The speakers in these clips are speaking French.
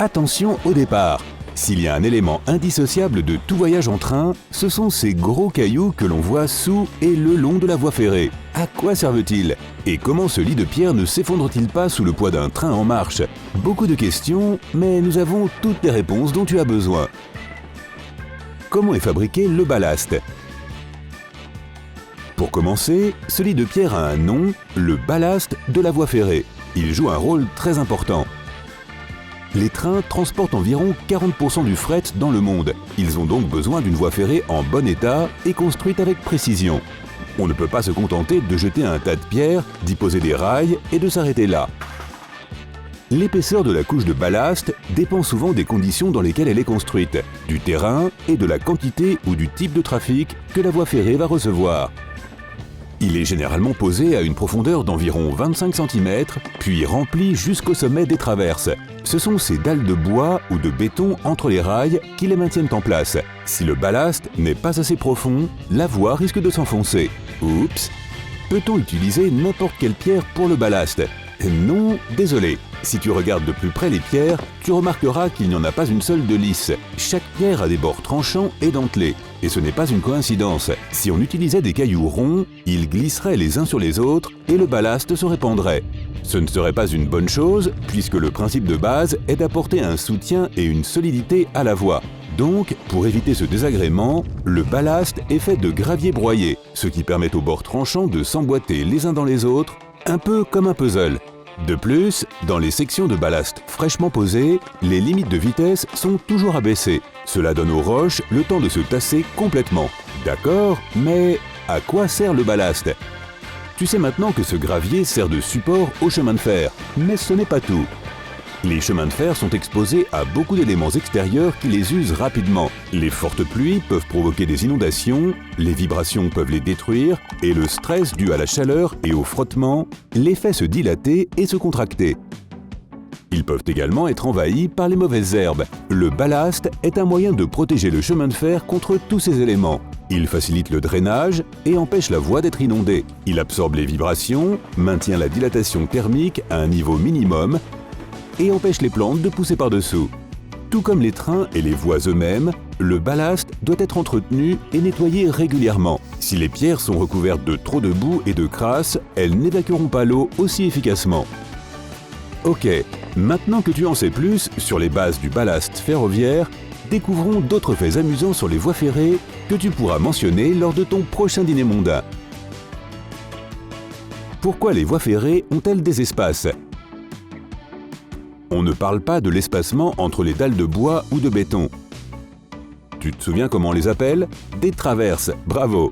Attention au départ. S'il y a un élément indissociable de tout voyage en train, ce sont ces gros cailloux que l'on voit sous et le long de la voie ferrée. À quoi servent-ils? Et comment ce lit de pierre ne s'effondre-t-il pas sous le poids d'un train en marche? Beaucoup de questions, mais nous avons toutes les réponses dont tu as besoin. Comment est fabriqué le ballast? Pour commencer, ce lit de pierre a un nom, le ballast de la voie ferrée. Il joue un rôle très important. Les trains transportent environ 40% du fret dans le monde. Ils ont donc besoin d'une voie ferrée en bon état et construite avec précision. On ne peut pas se contenter de jeter un tas de pierres, d'y poser des rails et de s'arrêter là. L'épaisseur de la couche de ballast dépend souvent des conditions dans lesquelles elle est construite, du terrain et de la quantité ou du type de trafic que la voie ferrée va recevoir. Il est généralement posé à une profondeur d'environ 25 cm, puis rempli jusqu'au sommet des traverses. Ce sont ces dalles de bois ou de béton entre les rails qui les maintiennent en place. Si le ballast n'est pas assez profond, la voie risque de s'enfoncer. Oups! Peut-on utiliser n'importe quelle pierre pour le ballast? Non, désolé. Si tu regardes de plus près les pierres, tu remarqueras qu'il n'y en a pas une seule de lisse. Chaque pierre a des bords tranchants et dentelés. Et ce n'est pas une coïncidence. Si on utilisait des cailloux ronds, ils glisseraient les uns sur les autres et le ballast se répandrait. Ce ne serait pas une bonne chose, puisque le principe de base est d'apporter un soutien et une solidité à la voie. Donc, pour éviter ce désagrément, le ballast est fait de gravier broyé, ce qui permet aux bords tranchants de s'emboîter les uns dans les autres, un peu comme un puzzle. De plus, dans les sections de ballast fraîchement posées, les limites de vitesse sont toujours abaissées. Cela donne aux roches le temps de se tasser complètement. D'accord, mais à quoi sert le ballast? Tu sais maintenant que ce gravier sert de support au chemin de fer, mais ce n'est pas tout. Les chemins de fer sont exposés à beaucoup d'éléments extérieurs qui les usent rapidement. Les fortes pluies peuvent provoquer des inondations, les vibrations peuvent les détruire, et le stress dû à la chaleur et au frottement les fait se dilater et se contracter. Ils peuvent également être envahis par les mauvaises herbes. Le ballast est un moyen de protéger le chemin de fer contre tous ces éléments. Il facilite le drainage et empêche la voie d'être inondée. Il absorbe les vibrations, maintient la dilatation thermique à un niveau minimum et empêche les plantes de pousser par-dessous. Tout comme les trains et les voies eux-mêmes, le ballast doit être entretenu et nettoyé régulièrement. Si les pierres sont recouvertes de trop de boue et de crasse, elles n'évacueront pas l'eau aussi efficacement. Ok, maintenant que tu en sais plus sur les bases du ballast ferroviaire, découvrons d'autres faits amusants sur les voies ferrées que tu pourras mentionner lors de ton prochain dîner mondain. Pourquoi les voies ferrées ont-elles des espaces? On ne parle pas de l'espacement entre les dalles de bois ou de béton. Tu te souviens comment on les appelle? Des traverses, bravo!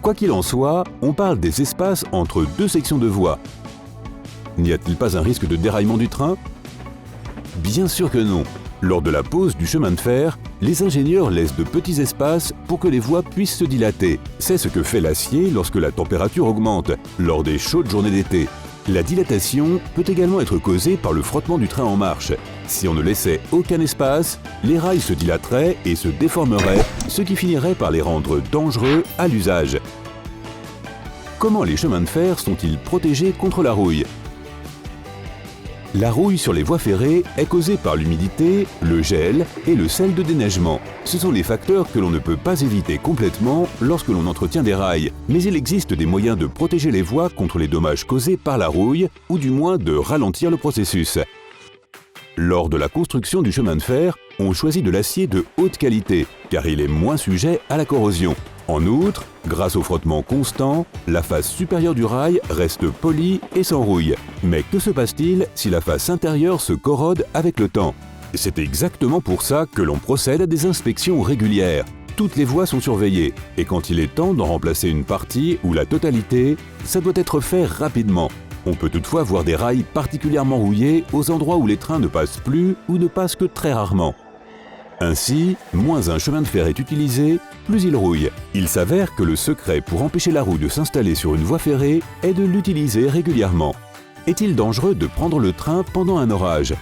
Quoi qu'il en soit, on parle des espaces entre deux sections de voie. N'y a-t-il pas un risque de déraillement du train? Bien sûr que non. Lors de la pose du chemin de fer, les ingénieurs laissent de petits espaces pour que les voies puissent se dilater. C'est ce que fait l'acier lorsque la température augmente, lors des chaudes journées d'été. La dilatation peut également être causée par le frottement du train en marche. Si on ne laissait aucun espace, les rails se dilateraient et se déformeraient, ce qui finirait par les rendre dangereux à l'usage. Comment les chemins de fer sont-ils protégés contre la rouille? La rouille sur les voies ferrées est causée par l'humidité, le gel et le sel de déneigement. Ce sont les facteurs que l'on ne peut pas éviter complètement lorsque l'on entretient des rails, mais il existe des moyens de protéger les voies contre les dommages causés par la rouille, ou du moins de ralentir le processus. Lors de la construction du chemin de fer, on choisit de l'acier de haute qualité, car il est moins sujet à la corrosion. En outre, grâce au frottement constant, la face supérieure du rail reste polie et sans rouille. Mais que se passe-t-il si la face intérieure se corrode avec le temps? C'est exactement pour ça que l'on procède à des inspections régulières. Toutes les voies sont surveillées, et quand il est temps d'en remplacer une partie ou la totalité, ça doit être fait rapidement. On peut toutefois voir des rails particulièrement rouillés aux endroits où les trains ne passent plus ou ne passent que très rarement. Ainsi, moins un chemin de fer est utilisé, plus il rouille. Il s'avère que le secret pour empêcher la rouille de s'installer sur une voie ferrée est de l'utiliser régulièrement. Est-il dangereux de prendre le train pendant un orage?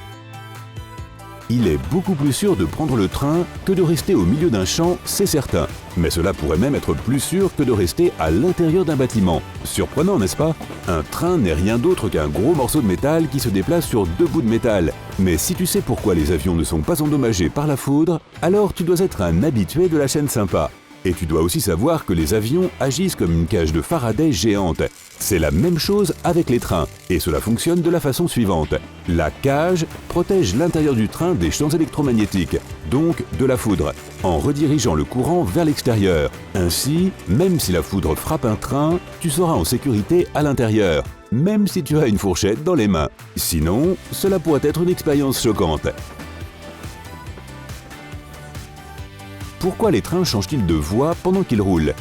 Il est beaucoup plus sûr de prendre le train que de rester au milieu d'un champ, c'est certain. Mais cela pourrait même être plus sûr que de rester à l'intérieur d'un bâtiment. Surprenant, n'est-ce pas? Un train n'est rien d'autre qu'un gros morceau de métal qui se déplace sur deux bouts de métal. Mais si tu sais pourquoi les avions ne sont pas endommagés par la foudre, alors tu dois être un habitué de la chaîne sympa. Et tu dois aussi savoir que les avions agissent comme une cage de Faraday géante. C'est la même chose avec les trains, et cela fonctionne de la façon suivante. La cage protège l'intérieur du train des champs électromagnétiques, donc de la foudre, en redirigeant le courant vers l'extérieur. Ainsi, même si la foudre frappe un train, tu seras en sécurité à l'intérieur, même si tu as une fourchette dans les mains. Sinon, cela pourrait être une expérience choquante. Pourquoi les trains changent-ils de voie pendant qu'ils roulent?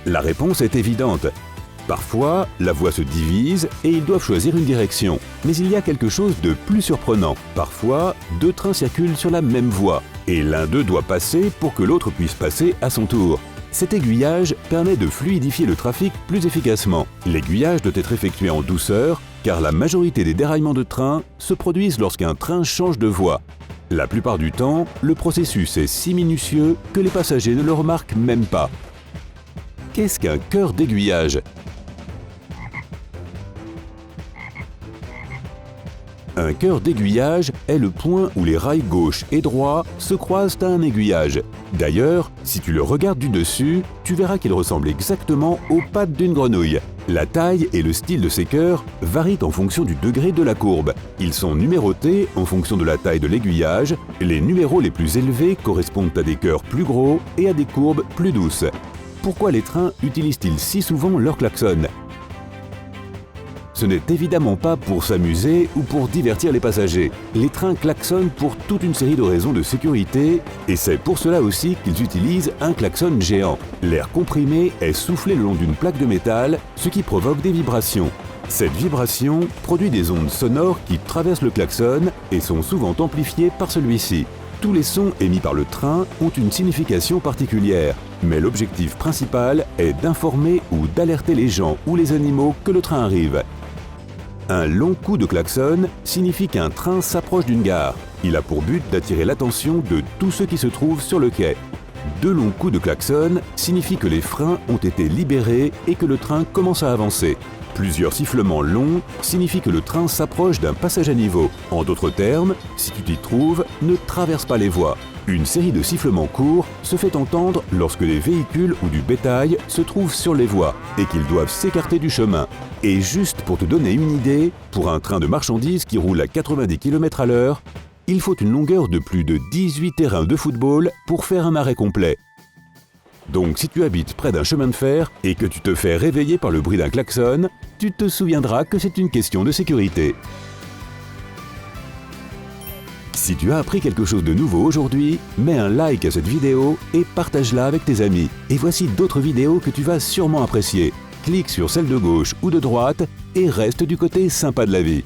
La réponse est évidente. Parfois, la voie se divise et ils doivent choisir une direction. Mais il y a quelque chose de plus surprenant. Parfois, deux trains circulent sur la même voie et l'un d'eux doit passer pour que l'autre puisse passer à son tour. Cet aiguillage permet de fluidifier le trafic plus efficacement. L'aiguillage doit être effectué en douceur car la majorité des déraillements de train se produisent lorsqu'un train change de voie. La plupart du temps, le processus est si minutieux que les passagers ne le remarquent même pas. Qu'est-ce qu'un cœur d'aiguillage? Un cœur d'aiguillage est le point où les rails gauche et droit se croisent à un aiguillage. D'ailleurs, si tu le regardes du dessus, tu verras qu'il ressemble exactement aux pattes d'une grenouille. La taille et le style de ces cœurs varient en fonction du degré de la courbe. Ils sont numérotés en fonction de la taille de l'aiguillage. Les numéros les plus élevés correspondent à des cœurs plus gros et à des courbes plus douces. Pourquoi les trains utilisent-ils si souvent leur klaxon? Ce n'est évidemment pas pour s'amuser ou pour divertir les passagers. Les trains klaxonnent pour toute une série de raisons de sécurité et c'est pour cela aussi qu'ils utilisent un klaxon géant. L'air comprimé est soufflé le long d'une plaque de métal, ce qui provoque des vibrations. Cette vibration produit des ondes sonores qui traversent le klaxon et sont souvent amplifiées par celui-ci. Tous les sons émis par le train ont une signification particulière, mais l'objectif principal est d'informer ou d'alerter les gens ou les animaux que le train arrive. Un long coup de klaxon signifie qu'un train s'approche d'une gare. Il a pour but d'attirer l'attention de tous ceux qui se trouvent sur le quai. Deux longs coups de klaxon signifient que les freins ont été libérés et que le train commence à avancer. Plusieurs sifflements longs signifient que le train s'approche d'un passage à niveau. En d'autres termes, si tu t'y trouves, ne traverse pas les voies. Une série de sifflements courts se fait entendre lorsque les véhicules ou du bétail se trouvent sur les voies et qu'ils doivent s'écarter du chemin. Et juste pour te donner une idée, pour un train de marchandises qui roule à 90 km/h, il faut une longueur de plus de 18 terrains de football pour faire un arrêt complet. Donc si tu habites près d'un chemin de fer et que tu te fais réveiller par le bruit d'un klaxon, tu te souviendras que c'est une question de sécurité. Si tu as appris quelque chose de nouveau aujourd'hui, mets un like à cette vidéo et partage-la avec tes amis. Et voici d'autres vidéos que tu vas sûrement apprécier. Clique sur celle de gauche ou de droite et reste du côté sympa de la vie.